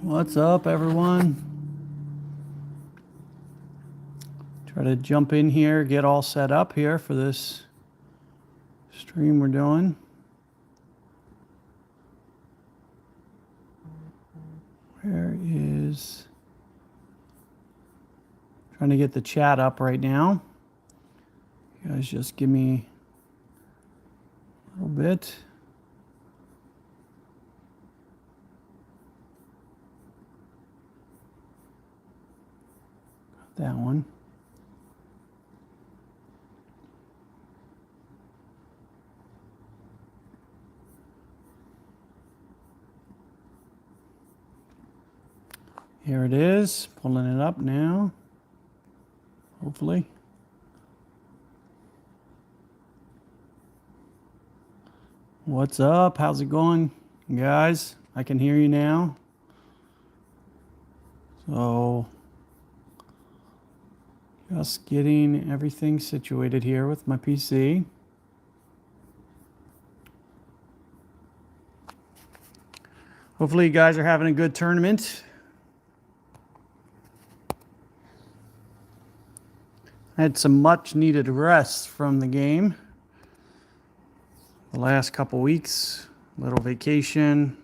What's up, everyone? Try to jump in here, get all set up here for this stream we're doing. Where is... Trying to get the chat up right now. You guys just give me a little bit. Got that one. Here it is, pulling it up now, hopefully. What's up? How's it going, guys? I can hear you now. So, just getting everything situated here with my PC. Hopefully you guys are having a good tournament. I had some much needed rest from the game the last couple weeks, little vacation,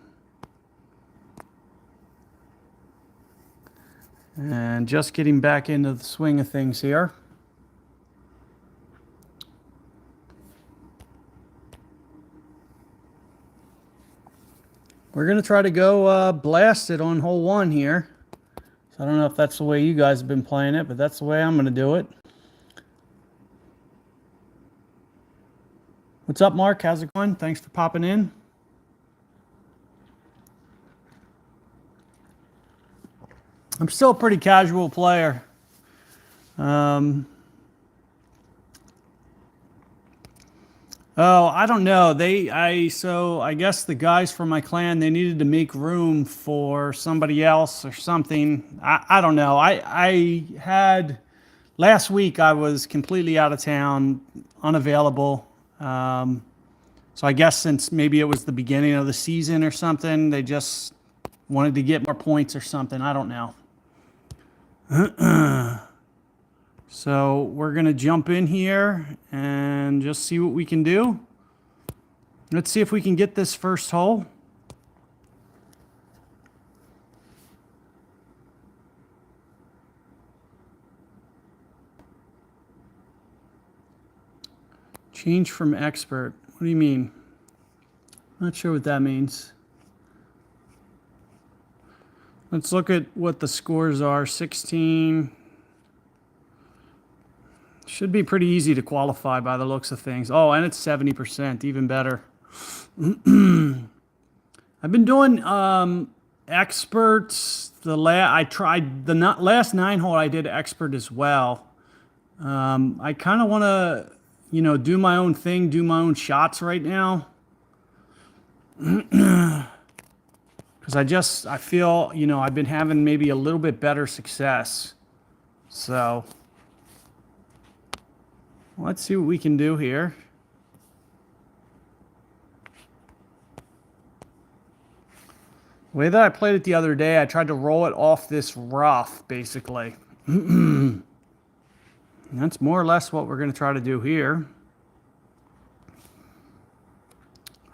and just getting back into the swing of things here. We're going to try to go blast it on hole one here. So I don't know if that's the way you guys have been playing it, but that's the way I'm going to do it. What's up, Mark? How's it going? Thanks for popping in. I'm still a pretty casual player. Oh, I don't know. So I guess the guys from my clan, they needed to make room for somebody else or something. I don't know. I had last week I was completely out of town, unavailable. So I guess since maybe it was the beginning of the season or something, they just wanted to get more points or something. I don't know. So we're going to jump in here and just see what we can do. Let's see if we can get this first hole. Change from expert. What do you mean? Not sure what that means. Let's look at what the scores are. 16. Should be pretty easy to qualify by the looks of things. Oh, and it's 70%, even better. I've been doing experts. I tried the last 9 hole. I did expert as well. I kind of want to, do my own thing, do my own shots right now. Because I feel, I've been having maybe a little bit better success. So let's see what we can do here. The way that I played it the other day, I tried to roll it off this rough, basically. That's more or less what we're going to try to do here.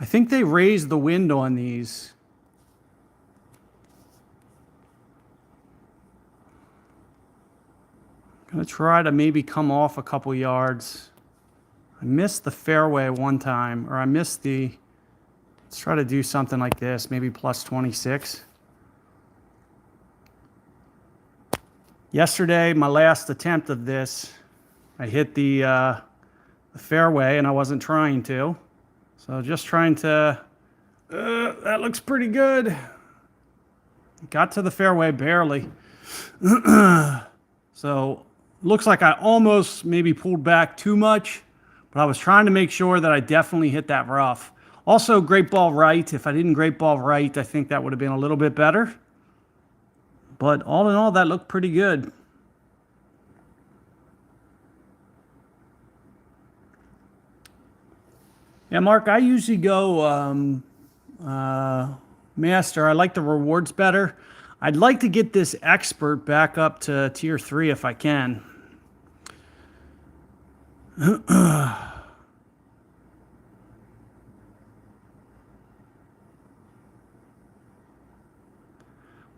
I think they raised the wind on these. I'm going to try to maybe come off a couple yards. I missed the fairway one time, or I missed the... Let's try to do something like this, maybe plus 26. Yesterday, my last attempt of this, I hit the fairway and I wasn't trying to. So just trying to, that looks pretty good. Got to the fairway barely. So looks like I almost maybe pulled back too much, but I was trying to make sure that I definitely hit that rough. Also, great ball right. If I didn't great ball right, I think that would have been a little bit better. But all in all, that looked pretty good. Yeah, Mark, I usually go master. I like the rewards better. I'd like to get this expert back up to tier 3 if I can.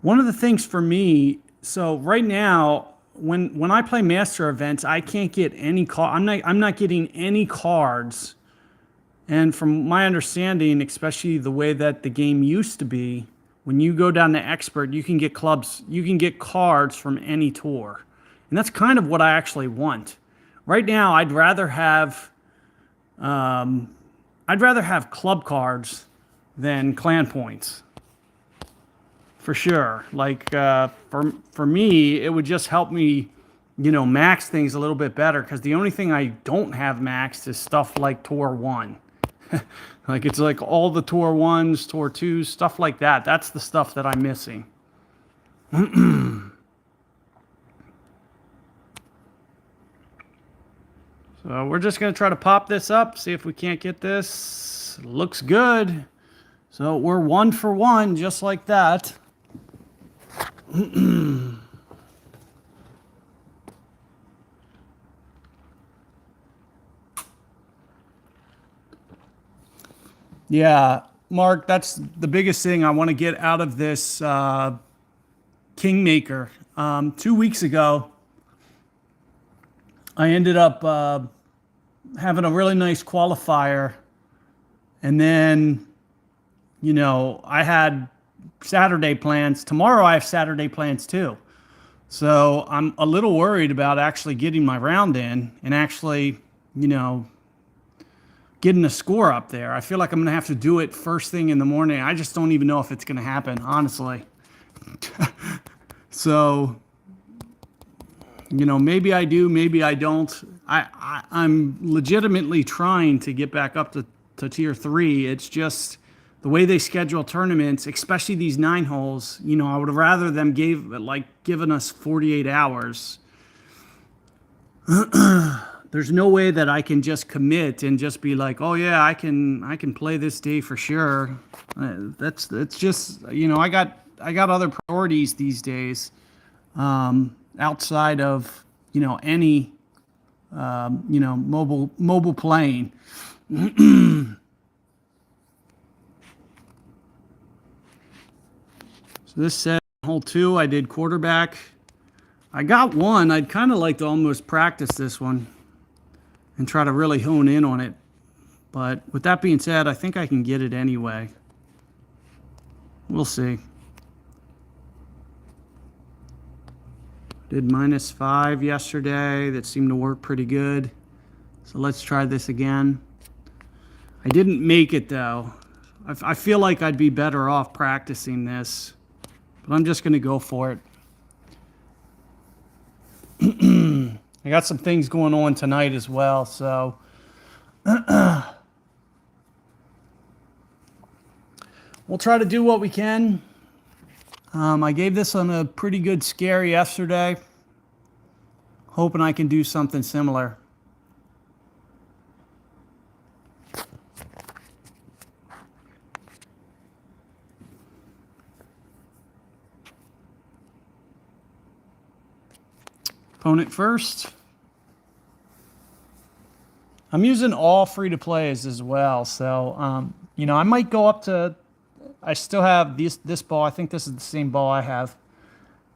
One of the things for me, so right now, when I play master events, I can't get any card. I'm not getting any cards. And from my understanding, especially the way that the game used to be, when you go down to expert, you can get cards from any tour. And that's kind of what I actually want. Right now, I'd rather have club cards than clan points. For sure. Like for me, it would just help me, max things a little bit better, because the only thing I don't have maxed is stuff like Tour 1. Like it's like all the Tour 1s, Tour 2s, stuff like that. That's the stuff that I'm missing. So we're just going to try to pop this up, see if we can't get this. Looks good. So we're 1 for 1, just like that. Yeah, Mark, that's the biggest thing I want to get out of this Kingmaker. 2 weeks ago, I ended up having a really nice qualifier. And then, I had Saturday plans. Tomorrow I have Saturday plans too. So I'm a little worried about actually getting my round in and actually, getting a score up there. I feel like I'm going to have to do it first thing in the morning. I just don't even know if it's going to happen, honestly. So, maybe I do, maybe I don't. I'm legitimately trying to get back up to tier 3. It's just the way they schedule tournaments, especially these 9 holes. I would have rather them given us 48 hours. There's no way that I can just commit and just be like, oh yeah, I can play this day for sure. That's just, I got other priorities these days, outside of any mobile playing. So this said hole 2, I did quarterback. I got 1. I'd kind of like to almost practice this one and try to really hone in on it. But with that being said, I think I can get it anyway. We'll see. Did -5 yesterday. That seemed to work pretty good. So let's try this again. I didn't make it though. I feel like I'd be better off practicing this, but I'm just going to go for it. I got some things going on tonight as well, so we'll try to do what we can. I gave this on a pretty good scare yesterday, hoping I can do something similar. Opponent first. I'm using all free-to-plays as well, so I might go up to. I still have this ball. I think this is the same ball I have.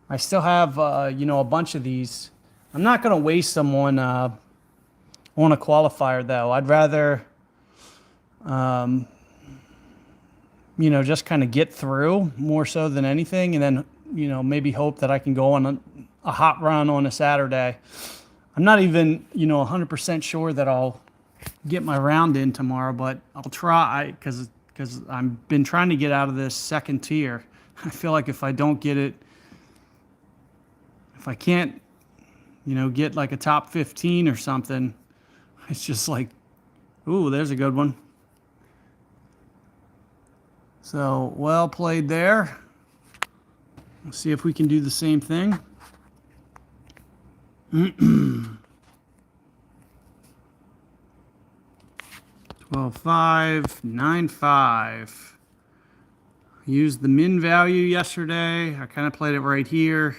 I still have a bunch of these. I'm not going to waste them on a qualifier though. I'd rather just kind of get through more so than anything, and then maybe hope that I can go on a hot run on a Saturday. I'm not even 100% sure that I'll get my round in tomorrow, but I'll try, because I've been trying to get out of this second tier. I feel like if I don't get it, if I can't get like a top 15 or something, it's just like, ooh, there's a good one. So well played there. Let's see if we can do the same thing. 12-5, 9-5. Used the min value yesterday. I kind of played it right here.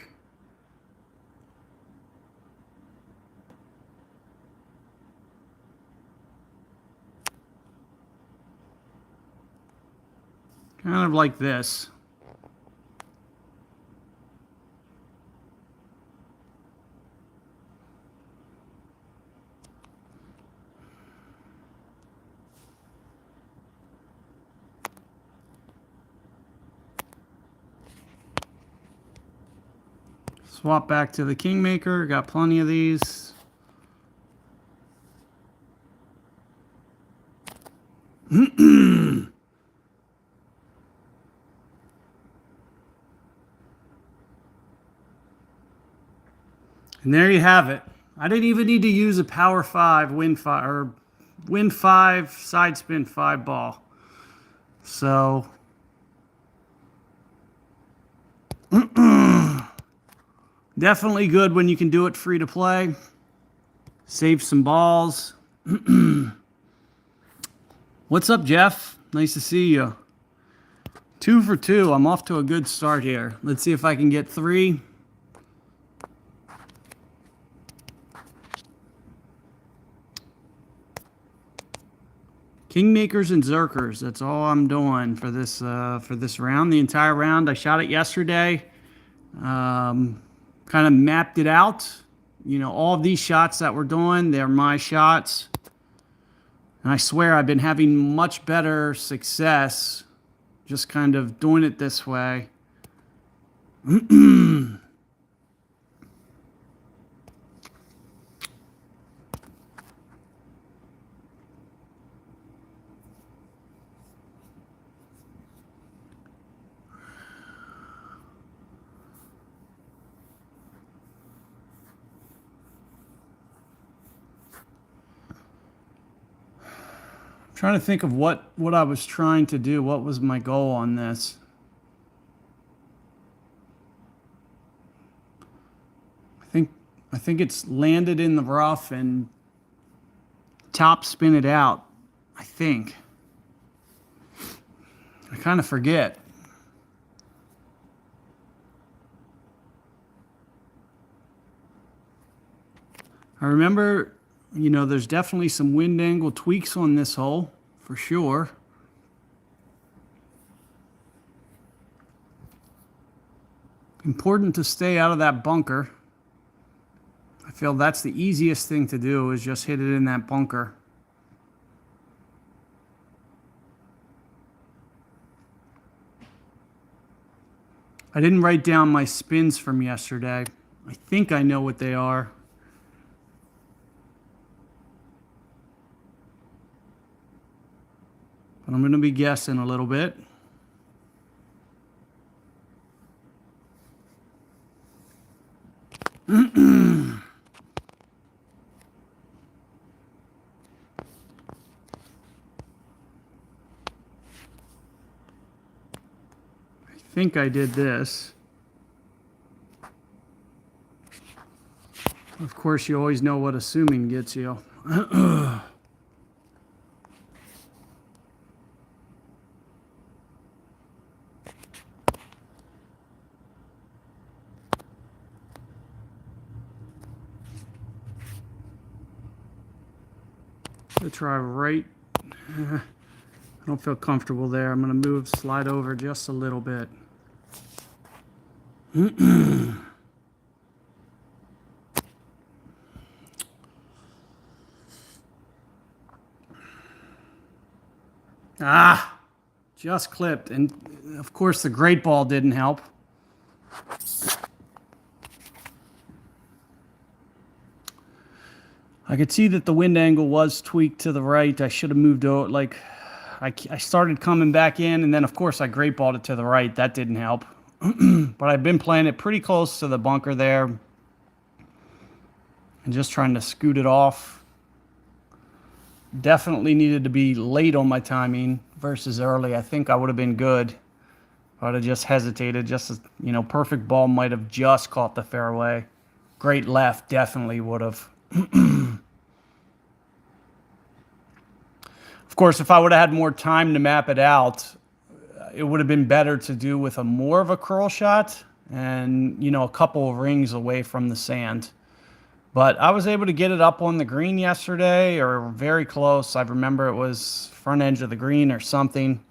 Kind of like this. Swap back to the Kingmaker. Got plenty of these. And there you have it. I didn't even need to use a power 5, win 5, or win 5, side spin 5 ball. So definitely good when you can do it free to play. Save some balls. What's up, Jeff? Nice to see you. 2 for 2. I'm off to a good start here. Let's see if I can get 3. Kingmakers and Zerkers. That's all I'm doing for this round. The entire round. I shot it yesterday. Kind of mapped it out. You know, all of these shots that we're doing, they're my shots. And I swear I've been having much better success just kind of doing it this way. Trying to think of what I was trying to do. What was my goal on this? I think it's landed in the rough and top spin it out. I think. I kind of forget. I remember, you know, there's definitely some wind angle tweaks on this hole, for sure. Important to stay out of that bunker. I feel that's the easiest thing to do, is just hit it in that bunker. I didn't write down my spins from yesterday. I think I know what they are. But I'm going to be guessing a little bit. I think I did this. Of course, you always know what assuming gets you. To try right. I don't feel comfortable there. I'm going to slide over just a little bit. Just clipped. And of course the great ball didn't help. I could see that the wind angle was tweaked to the right. I should have moved out. Like, I started coming back in, and then of course I great balled it to the right. That didn't help. But I've been playing it pretty close to the bunker there, and just trying to scoot it off. Definitely needed to be late on my timing versus early. I think I would have been good. I would have just hesitated. Just as, you know, perfect ball might have just caught the fairway. Great left definitely would have. Of course, if I would have had more time to map it out, it would have been better to do with a more of a curl shot and, you know, a couple of rings away from the sand. But I was able to get it up on the green yesterday, or very close. I remember it was front edge of the green or something.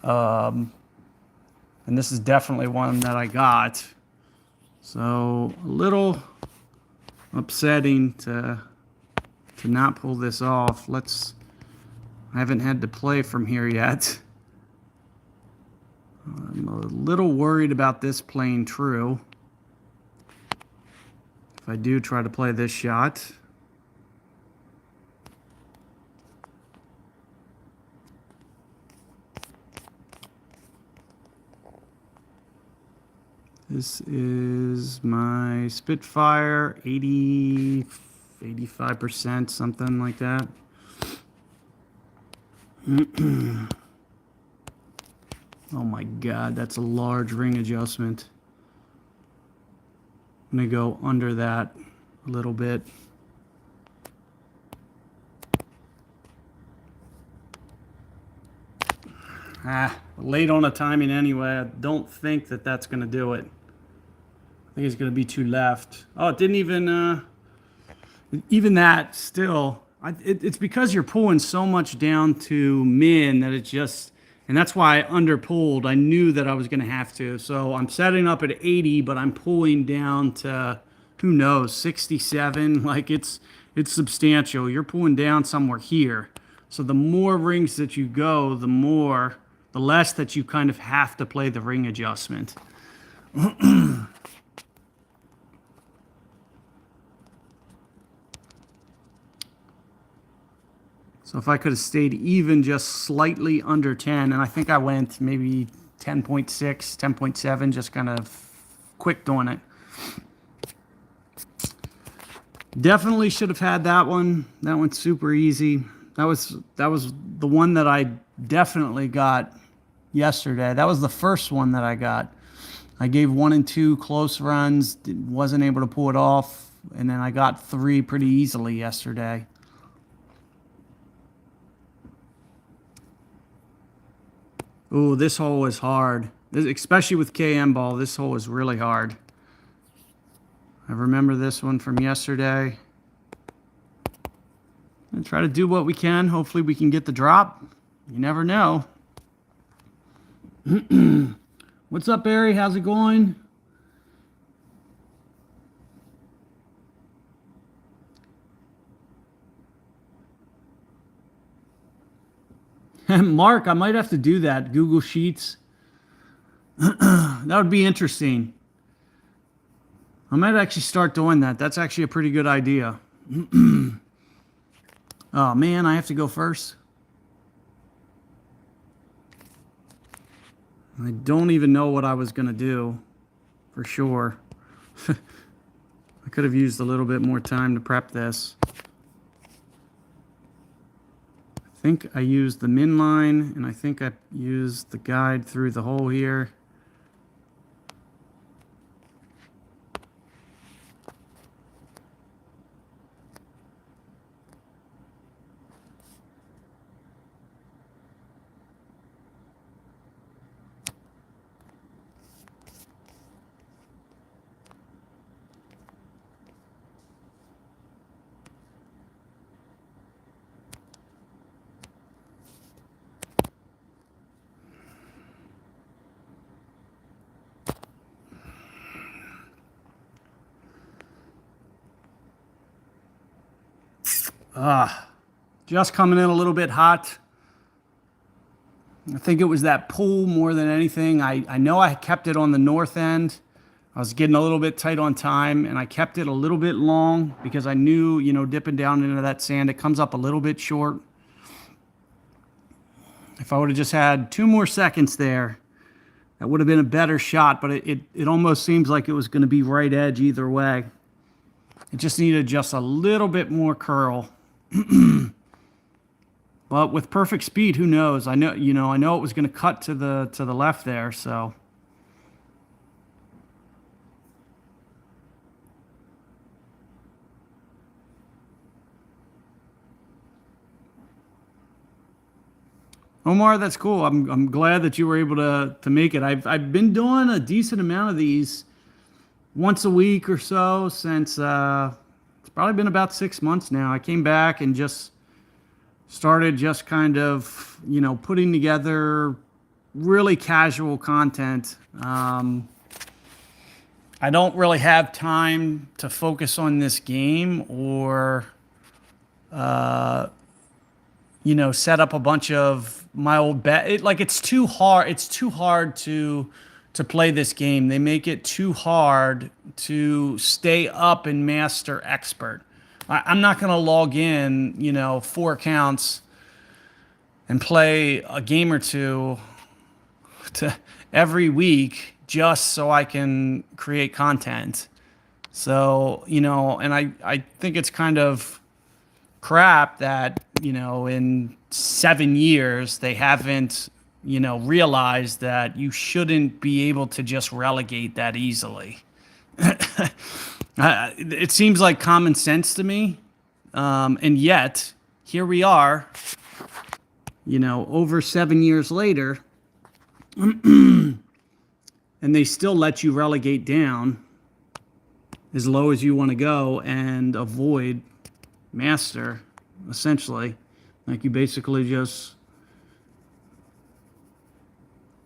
And this is definitely one that I got. So a little upsetting to not pull this off. I haven't had to play from here yet. I'm a little worried about this playing true. If I do try to play this shot. This is my Spitfire, 85%, something like that. Oh my God, that's a large ring adjustment. I'm gonna go under that a little bit. Late on the timing anyway. I don't think that that's gonna do it. I think it's gonna be too left. Oh, it didn't even that still. It's because you're pulling so much down to min that it just, and that's why I underpulled. I knew that I was gonna have to. So I'm setting up at 80, but I'm pulling down to, who knows, 67. Like it's substantial. You're pulling down somewhere here. So the more rings that you go, the less that you kind of have to play the ring adjustment. So if I could have stayed even just slightly under 10, and I think I went maybe 10.6, 10.7, just kind of quick doing it. Definitely should have had that one. That one's super easy. That was the one that I definitely got yesterday. That was the first one that I got. I gave 1 and 2 close runs, wasn't able to pull it off, and then I got 3 pretty easily yesterday. Ooh, this hole is hard. Especially with KM ball, this hole is really hard. I remember this one from yesterday. And try to do what we can. Hopefully we can get the drop. You never know. What's up, Barry? How's it going? Mark, I might have to do that. Google Sheets. That would be interesting. I might actually start doing that. That's actually a pretty good idea. Oh man, I have to go first. I don't even know what I was going to do for sure. I could have used a little bit more time to prep this. I think I used the min line, and I think I used the guide through the hole here. Just coming in a little bit hot. I think it was that pull more than anything. I know I kept it on the north end. I was getting a little bit tight on time, and I kept it a little bit long because I knew, you know, dipping down into that sand, it comes up a little bit short. If I would have just had 2 more seconds there, that would have been a better shot, but it almost seems like it was going to be right edge either way. It just needed just a little bit more curl. But with perfect speed, who knows? I know, you know, I know it was going to cut to the left there, so. Omar, that's cool. I'm glad that you were able to make it. I've been doing a decent amount of these once a week or so since it's probably been about 6 months now. I came back and just started just kind of, putting together really casual content. I don't really have time to focus on this game or, set up a bunch of my old it's too hard. It's too hard to play this game. They make it too hard to stay up and master expert. I'm not going to log in, 4 accounts and play a game or two to every week just so I can create content. So, and I think it's kind of crap that, in 7 years they haven't, realized that you shouldn't be able to just relegate that easily. It seems like common sense to me. And yet, here we are, over 7 years later, and they still let you relegate down as low as you want to go and avoid master, essentially. Like, you basically just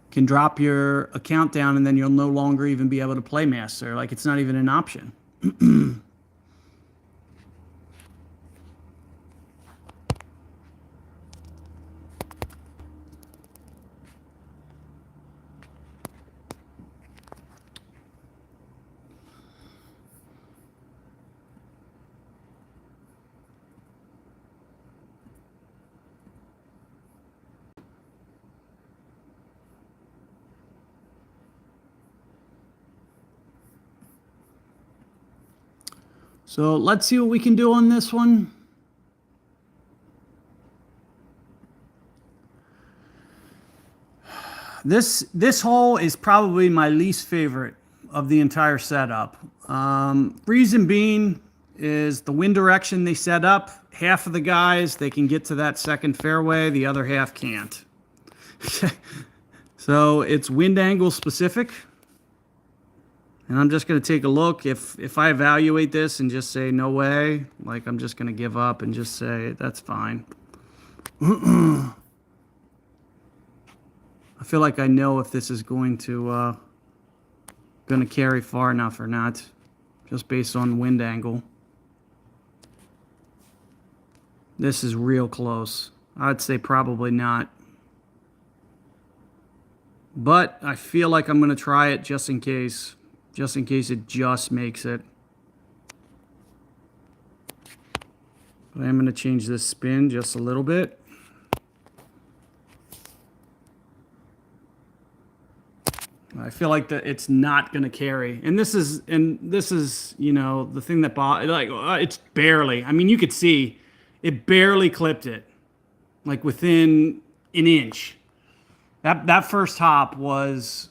can drop your account down and then you'll no longer even be able to play master. Like, it's not even an option. So let's see what we can do on this one. This hole is probably my least favorite of the entire setup. Reason being is the wind direction they set up. Half of the guys, they can get to that second fairway. The other half can't. So it's wind angle specific. And I'm just going to take a look. If I evaluate this and just say, no way, like, I'm just going to give up and just say, that's fine. I feel like I know if this is going to carry far enough or not, just based on wind angle. This is real close. I'd say probably not. But I feel like I'm going to try it just in case. Just in case it just makes it. But I am going to change this spin just a little bit. I feel like that it's not going to carry. And this is, the thing that it's barely. I mean, you could see it barely clipped it. Like within an inch. That first hop was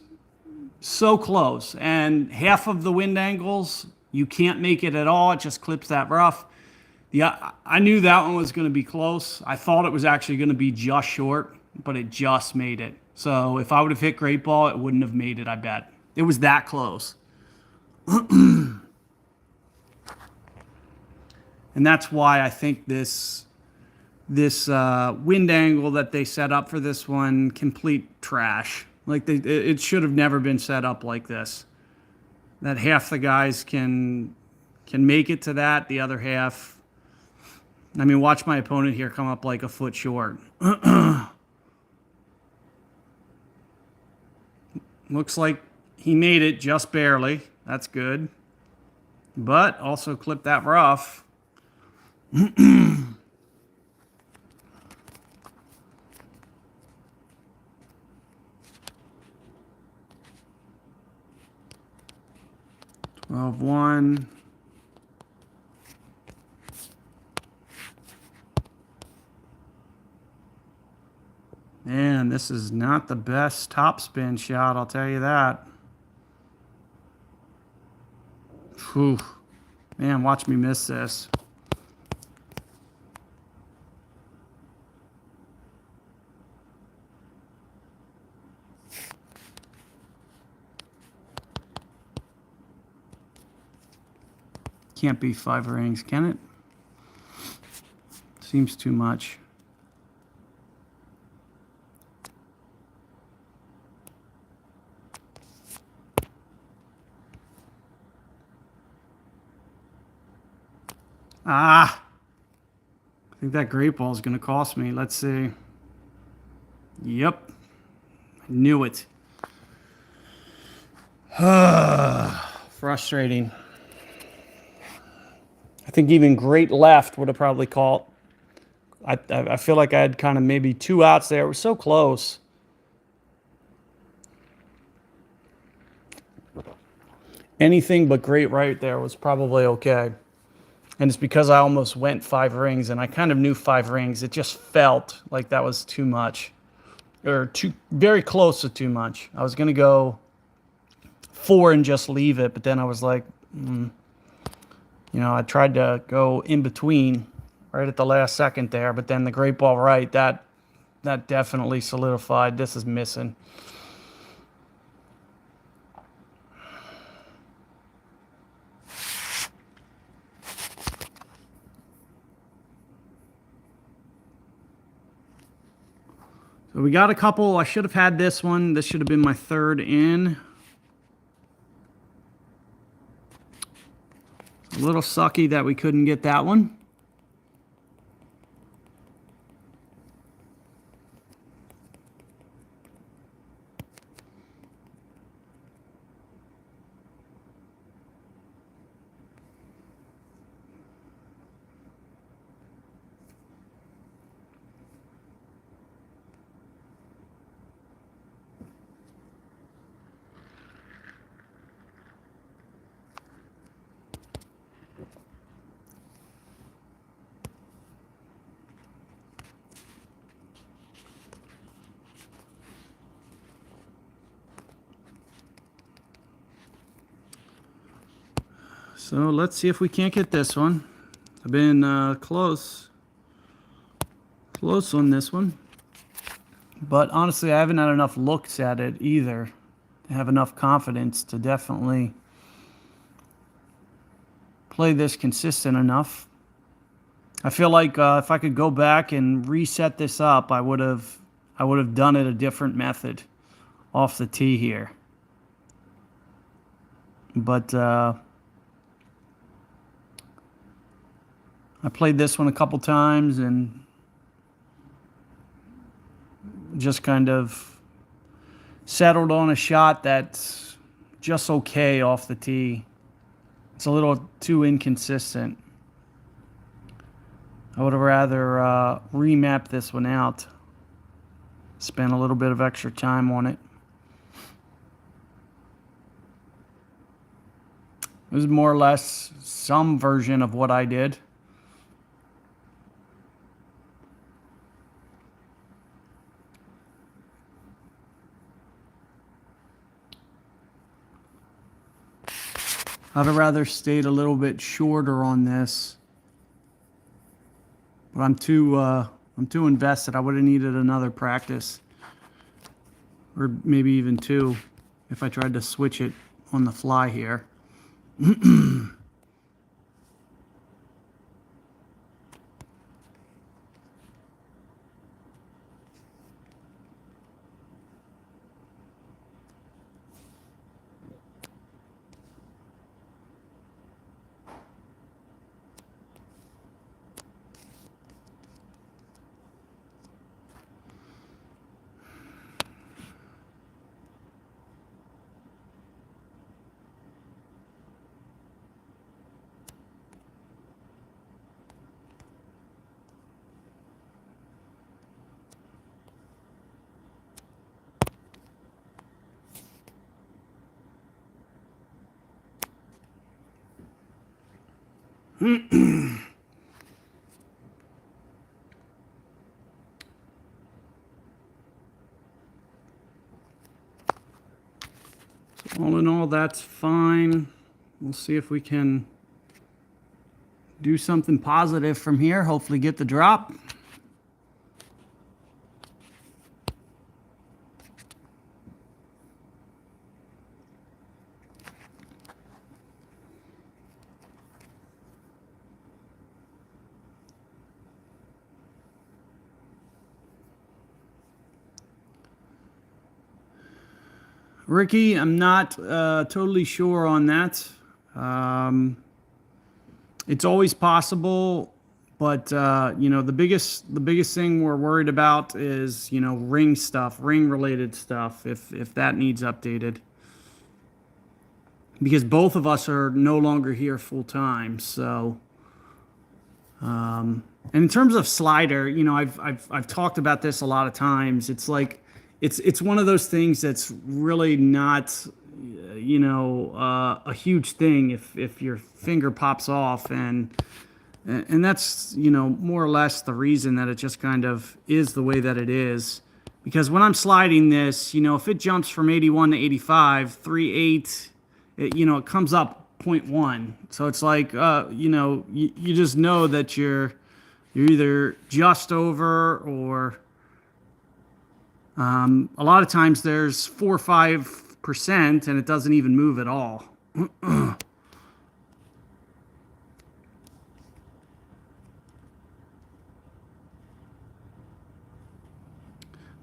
so close, and half of the wind angles you can't make it at all. It just clips that rough. I knew that one was going to be close. I thought it was actually going to be just short, but it just made it. So if I would have hit great ball, it wouldn't have made it. I bet it was that close. And that's why I think this wind angle that they set up for this one, complete trash. Like, it should have never been set up like this. That half the guys can make it to that, the other half. I mean, watch my opponent here come up like a foot short. Looks like he made it just barely. That's good. But also clipped that rough. 12-1. Man, this is not the best topspin shot, I'll tell you that. Whew. Man, watch me miss this. Can't be 5 rings, can it? Seems too much. Ah! I think that great ball is going to cost me. Let's see. Yep. I knew it. Frustrating. I think even great left would have probably called. I feel like I had kind of maybe 2 outs there. It was so close. Anything but great right there was probably okay. And it's because I almost went 5 rings, and I kind of knew 5 rings. It just felt like that was too much. Or very close to too much. I was going to go 4 and just leave it, but then I was like, I tried to go in between right at the last second there, but then the great ball right, that definitely solidified. This is missing. So we got a couple. I should have had this one. This should have been my 3rd in. A little sucky that we couldn't get that one. So let's see if we can't get this one. I've been close on this one. But honestly, I haven't had enough looks at it either to have enough confidence to definitely play this consistent enough. I feel like if I could go back and reset this up, I would have done it a different method off the tee here. But I played this one a couple times and just kind of settled on a shot that's just okay off the tee. It's a little too inconsistent. I would have rather remap this one out, spend a little bit of extra time on it. It was more or less some version of what I did. I'd have rather stayed a little bit shorter on this, but I'm too invested. I would have needed another practice, or maybe even 2, if I tried to switch it on the fly here. All in all, that's fine. We'll see if we can do something positive from here. Hopefully get the drop. Ricky, I'm not totally sure on that. It's always possible, but the biggest thing we're worried about is ring stuff, ring related stuff. If that needs updated, because both of us are no longer here full time. So, and in terms of slider, I've talked about this a lot of times. It's like it's one of those things that's really not a huge thing if your finger pops off, and that's more or less the reason that it just kind of is the way that it is. Because when I'm sliding this, if it jumps from 81 to 85, 3/8, it comes up point 0.1. So it's like you just know that you're either just over, or a lot of times there's 4 or 5% and it doesn't even move at all.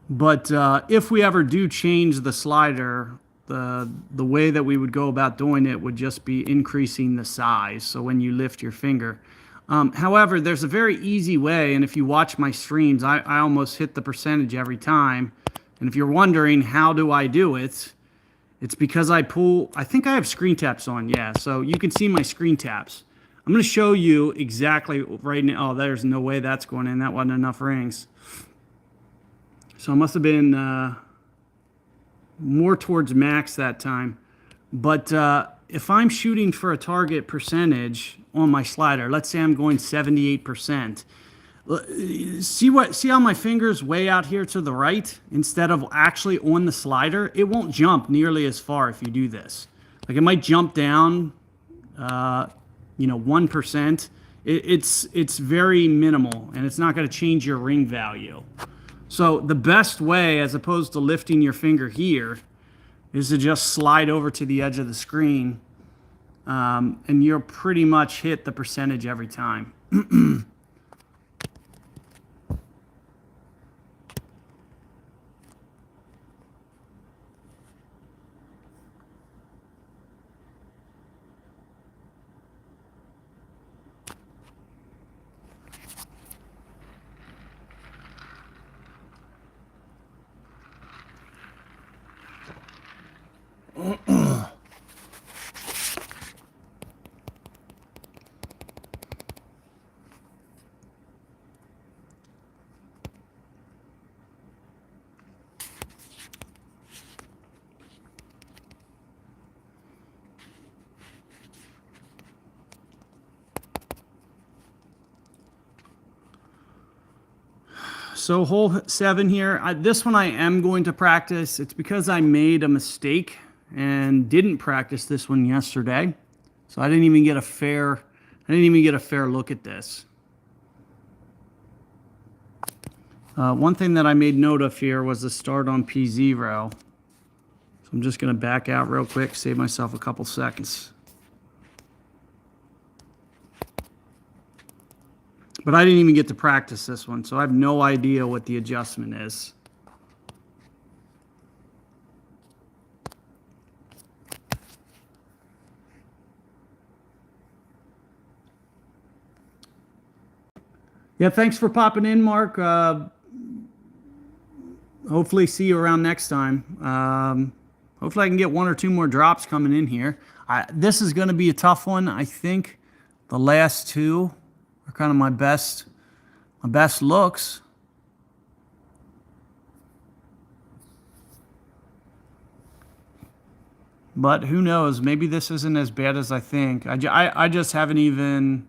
But if we ever do change the slider, the way that we would go about doing it would just be increasing the size. So when you lift your finger. However, there's a very easy way, and if you watch my streams, I almost hit the percentage every time. And if you're wondering how do I do it, it's because I think I have screen taps on, yeah. So you can see my screen taps. I'm going to show you exactly right now. Oh, there's no way that's going in. That wasn't enough rings. So it must have been more towards max that time. But if I'm shooting for a target percentage on my slider, let's say I'm going 78%. See how my finger's way out here to the right instead of actually on the slider? It won't jump nearly as far if you do this. Like it might jump down 1%. It's very minimal, and it's not going to change your ring value. So the best way, as opposed to lifting your finger here, is to just slide over to the edge of the screen, and you'll pretty much hit the percentage every time. So hole 7 here, this one I am going to practice. It's because I made a mistake and didn't practice this one yesterday. So I didn't even get a fair look at this. One thing that I made note of here was the start on P0. So I'm just going to back out real quick, save myself a couple seconds. But I didn't even get to practice this one, so I have no idea what the adjustment is. Yeah, thanks for popping in, Mark. Hopefully see you around next time. Hopefully I can get 1 or 2 more drops coming in here. This is going to be a tough one. I think the last 2 are kind of my best looks. But who knows? Maybe this isn't as bad as I think. I just haven't even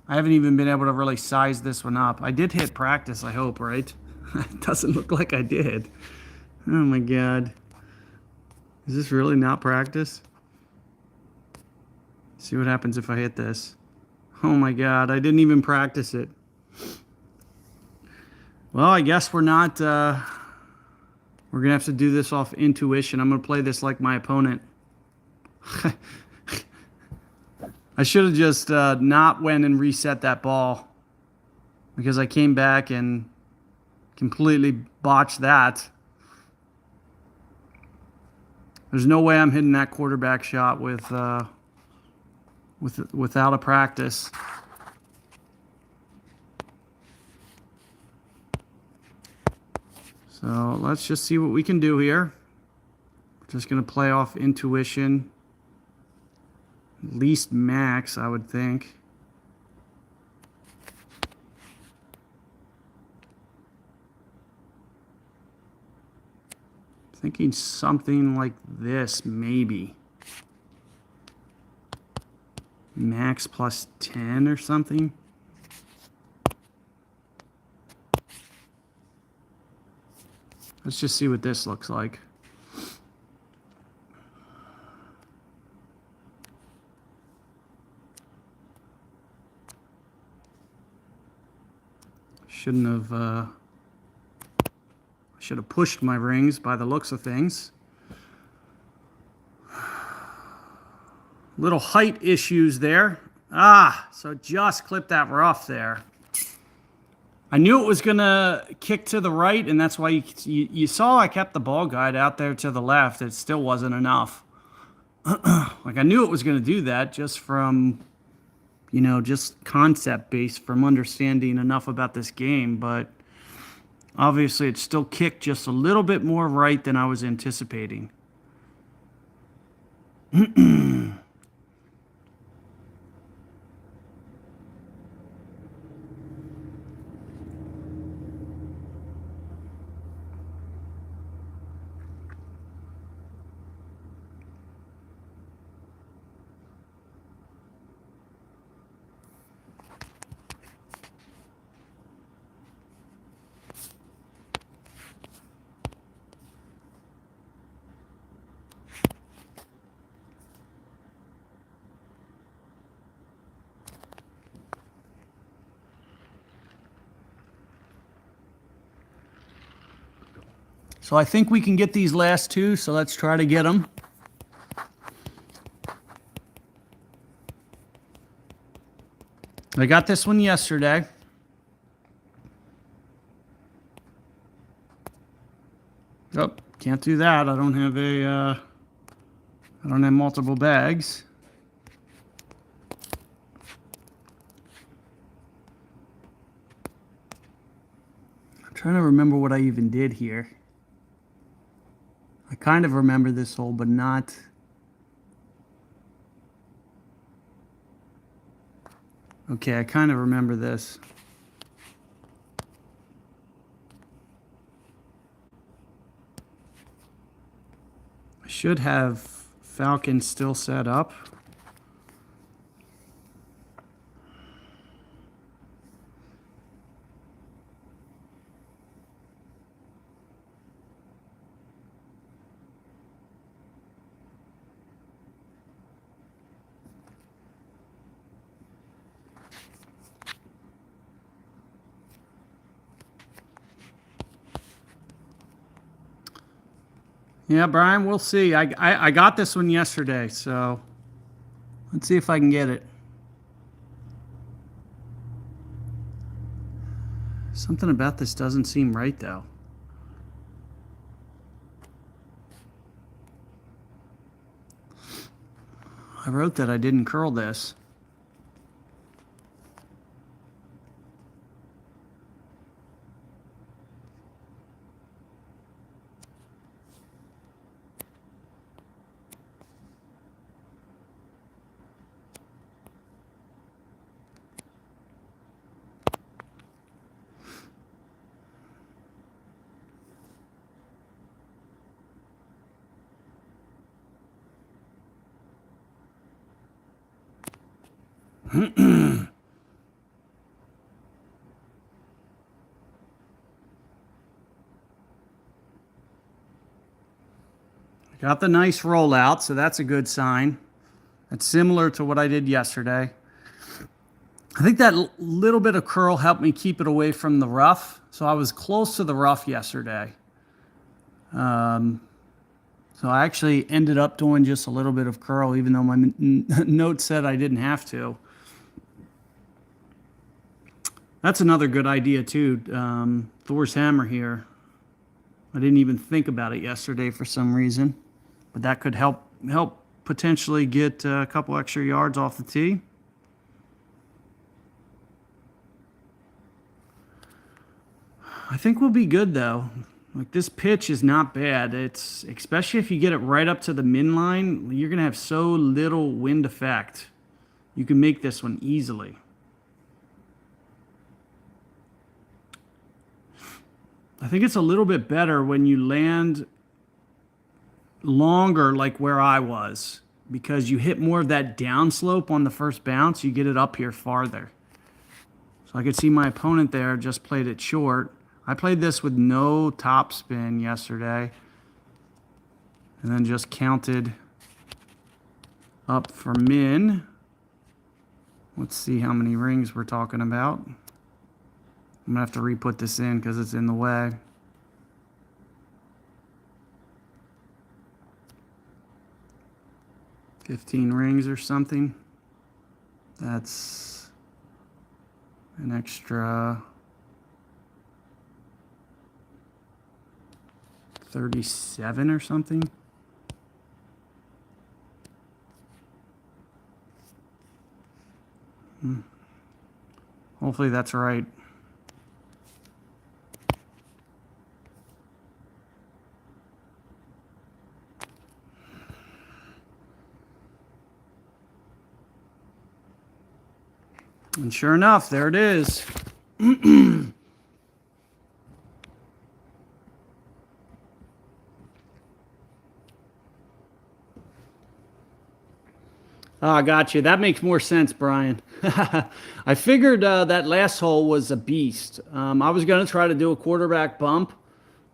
been able to really size this one up. I did hit practice, I hope, right? It doesn't look like I did. Oh my God. Is this really not practice? See what happens if I hit this. Oh my God, I didn't even practice it. Well, I guess we're not, we're gonna have to do this off intuition. I'm gonna play this like my opponent. I should have just not went and reset that ball, because I came back and completely botched that. There's no way I'm hitting that quarterback shot without a practice. So let's just see what we can do here. Just going to play off intuition. At least max, I would think. Thinking something like this, maybe. Max plus 10 or something. Let's just see what this looks like. Should have pushed my rings by the looks of things. Little height issues there. So just clipped that rough there. I knew it was going to kick to the right, and that's why you saw I kept the ball guide out there to the left. It still wasn't enough. Like, I knew it was going to do that just from, just concept based from understanding enough about this game, but obviously it still kicked just a little bit more right than I was anticipating. So I think we can get these last two, so let's try to get them. I got this one yesterday. Oh, can't do that. I don't have multiple bags. I'm trying to remember what I even did here. I kind of remember this hole, but not. Okay, I kind of remember this. I should have Falcon still set up. Yeah, Brian, we'll see. I got this one yesterday, so let's see if I can get it. Something about this doesn't seem right, though. I wrote that I didn't curl this. Got the nice rollout, so that's a good sign. That's similar to what I did yesterday. I think that little bit of curl helped me keep it away from the rough. So I was close to the rough yesterday. So I actually ended up doing just a little bit of curl, even though my note said I didn't have to. That's another good idea too. Thor's hammer here. I didn't even think about it yesterday for some reason. but that could help potentially get a couple extra yards off the tee. I think we'll be good though. Like this pitch is not bad. It's especially if you get it right up to the min line, you're gonna have so little wind effect. You can make this one easily. I think it's a little bit better when you land longer like where I was, because you hit more of that downslope on the first bounce, you get it up here farther. So I could see my opponent there just played it short. I played this with no topspin yesterday, and then just counted up for min. Let's see how many rings we're talking about. I'm gonna have to re-put this in because it's in the way. $15 rings or something. That's an extra 37 or something. Hopefully that's right. And sure enough, there it is. Ah, got you. That makes more sense, Brian. I figured that last hole was a beast. I was going to try to do a quarterback bump,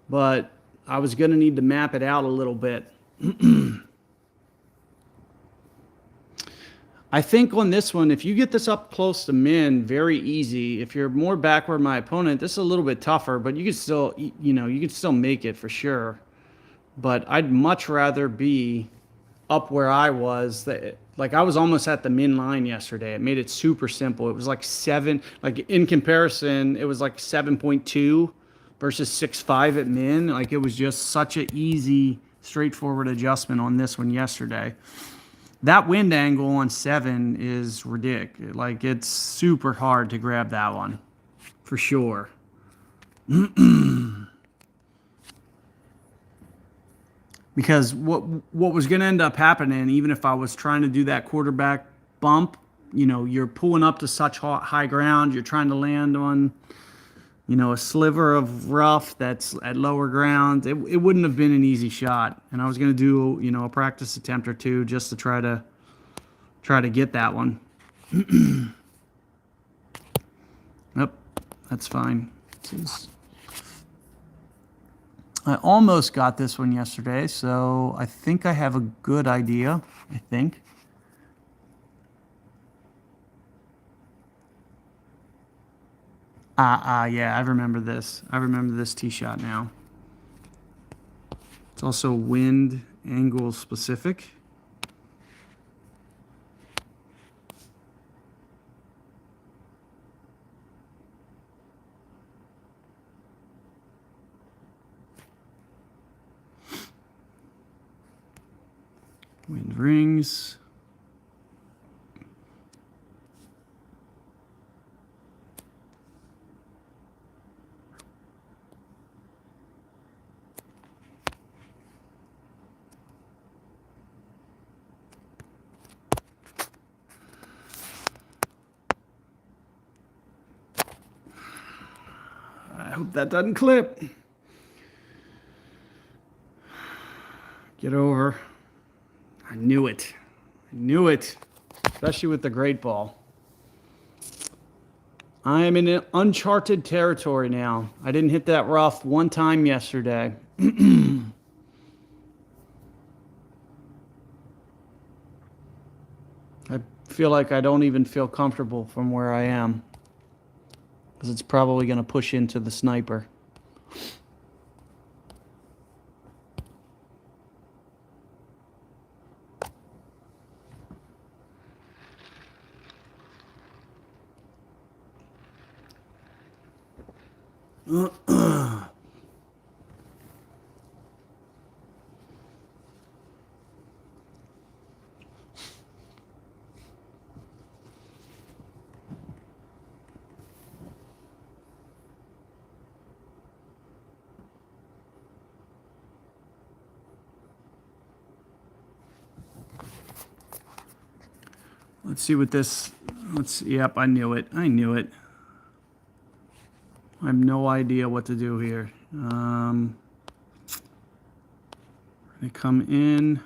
but I was going to need to map it out a little bit. I think on this one, if you get this up close to min, very easy. If you're more backward my opponent, this is a little bit tougher, but you could still, you could still make it for sure. But I'd much rather be up where I was. Like I was almost at the min line yesterday. It made it super simple. It was like 7, like in comparison, it was like 7.2 versus 6.5 at min. Like it was just such an easy, straightforward adjustment on this one yesterday. That wind angle on 7 is ridiculous. Like it's super hard to grab that one, for sure. Because what was going to end up happening, even if I was trying to do that quarterback bump, you're pulling up to such high ground, you're trying to land on, a sliver of rough that's at lower ground. It wouldn't have been an easy shot. And I was going to do, a practice attempt or two just to try to get that one. Yep, that's fine. I almost got this one yesterday, so I think I have a good idea, I think. Yeah, I remember this. I remember this tee shot now. It's also wind angle specific. Wind rings. I hope that doesn't clip. Get over. I knew it. I knew it. Especially with the great ball. I am in uncharted territory now. I didn't hit that rough one time yesterday. I feel like I don't even feel comfortable from where I am, because it's probably going to push into the sniper. Let's see what this, yep, I knew it. I knew it. I have no idea what to do here. They come in.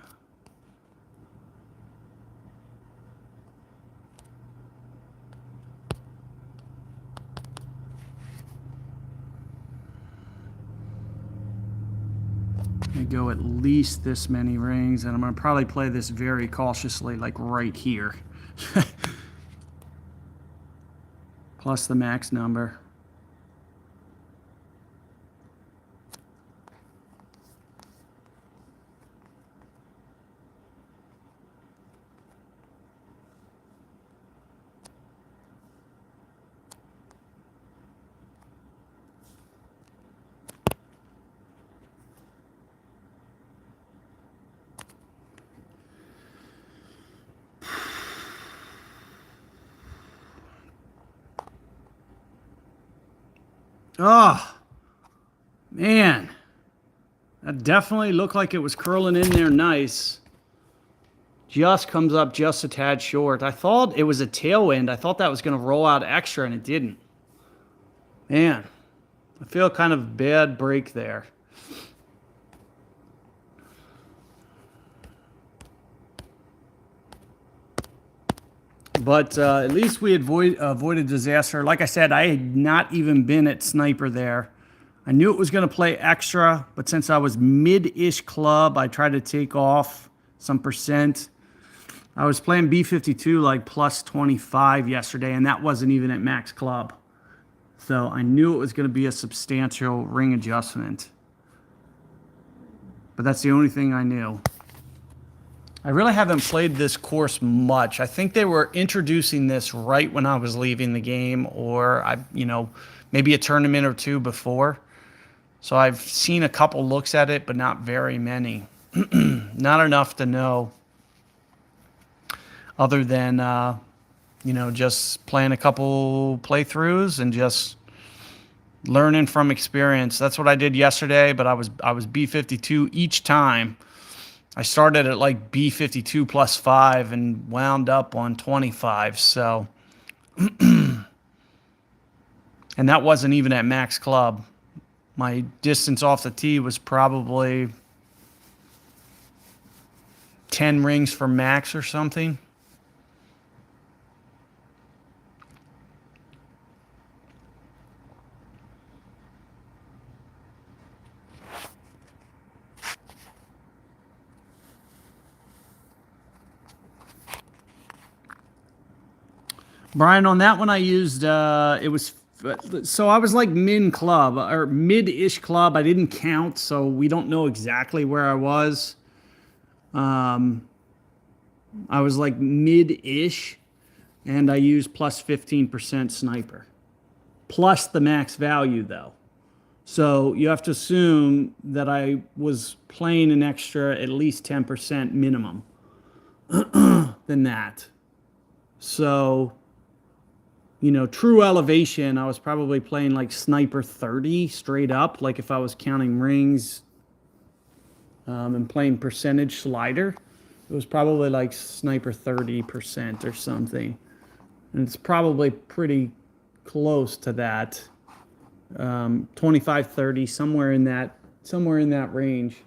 They go at least this many rings, and I'm going to probably play this very cautiously, like right here. Plus the max number. Oh, man. That definitely looked like it was curling in there nice. Just comes up just a tad short. I thought it was a tailwind. I thought that was going to roll out extra, and it didn't. Man, I feel kind of bad break there. But at least we avoided disaster. Like I said, I had not even been at sniper there. I knew it was going to play extra, but since I was mid-ish club, I tried to take off some percent. I was playing B52 like plus 25 yesterday, and that wasn't even at max club. So I knew it was going to be a substantial ring adjustment. But that's the only thing I knew. I really haven't played this course much. I think they were introducing this right when I was leaving the game, or maybe a tournament or two before. So I've seen a couple looks at it, but not very many. Not enough to know, other than just playing a couple playthroughs and just learning from experience. That's what I did yesterday, but I was B52 each time. I started at like B52 plus 5 and wound up on 25. So, and that wasn't even at max club. My distance off the tee was probably 10 rings for max or something. Brian, on that one I used, it was, so I was like min club, or mid-ish club. I didn't count, so we don't know exactly where I was. I was like mid-ish, and I used plus 15% sniper. Plus the max value, though. So you have to assume that I was playing an extra at least 10% minimum than that. So, true elevation, I was probably playing like sniper 30 straight up, like if I was counting rings and playing percentage slider. It was probably like sniper 30% or something. And it's probably pretty close to that. 25, 30, somewhere in that range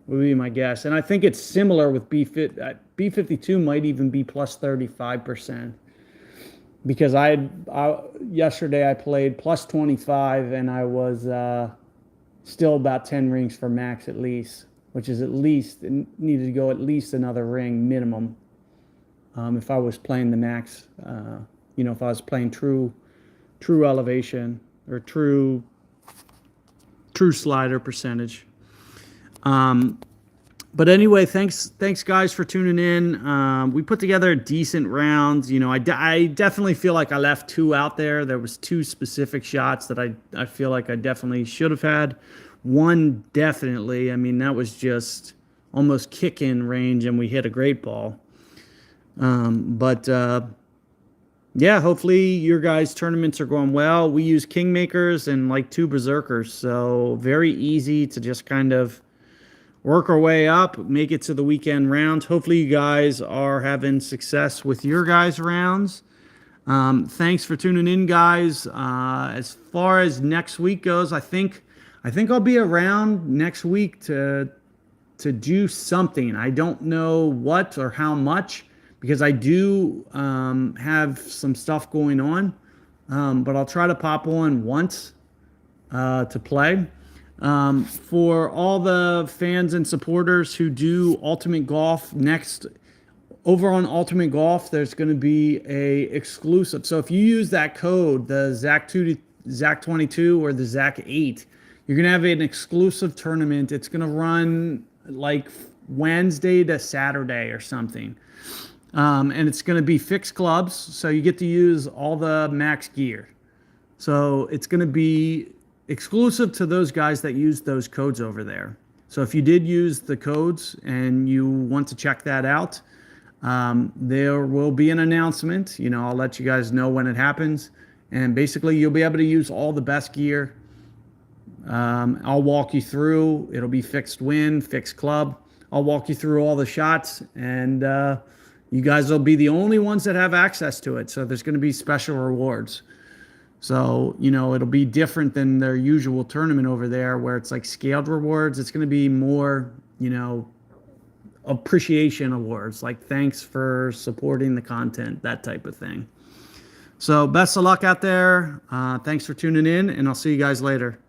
would be my guess. And I think it's similar with B52 might even be plus 35%. Because yesterday I played plus 25 and I was still about 10 rings for max at least, which is at least, needed to go at least another ring minimum if I was playing the max, if I was playing true elevation or true slider percentage. But anyway, thanks guys for tuning in. We put together a decent round. I definitely feel like I left 2 out there. There was 2 specific shots that I feel like I definitely should have had. One definitely, that was just almost kick-in range, and we hit a great ball. Yeah, hopefully your guys' tournaments are going well. We use Kingmakers and like 2 Berserkers, so very easy to just kind of work our way up, make it to the weekend rounds. Hopefully you guys are having success with your guys' rounds. Thanks for tuning in, guys. As far as next week goes, I think I'll be around next week to do something. I don't know what or how much, because I do have some stuff going on. But I'll try to pop on once to play. For all the fans and supporters who do Ultimate Golf next, over on Ultimate Golf, there's going to be a exclusive. So if you use that code, the ZAC22 or the ZAC8, you're going to have an exclusive tournament. It's going to run like Wednesday to Saturday or something. And it's going to be fixed clubs, so you get to use all the max gear. So it's going to be exclusive to those guys that use those codes over there. So if you did use the codes and you want to check that out, there will be an announcement. I'll let you guys know when it happens. And basically, you'll be able to use all the best gear. I'll walk you through. It'll be fixed win, fixed club. I'll walk you through all the shots, and you guys will be the only ones that have access to it. So there's going to be special rewards. So, it'll be different than their usual tournament over there where it's like scaled rewards. It's going to be more, appreciation awards, like thanks for supporting the content, that type of thing. So best of luck out there. Thanks for tuning in, and I'll see you guys later.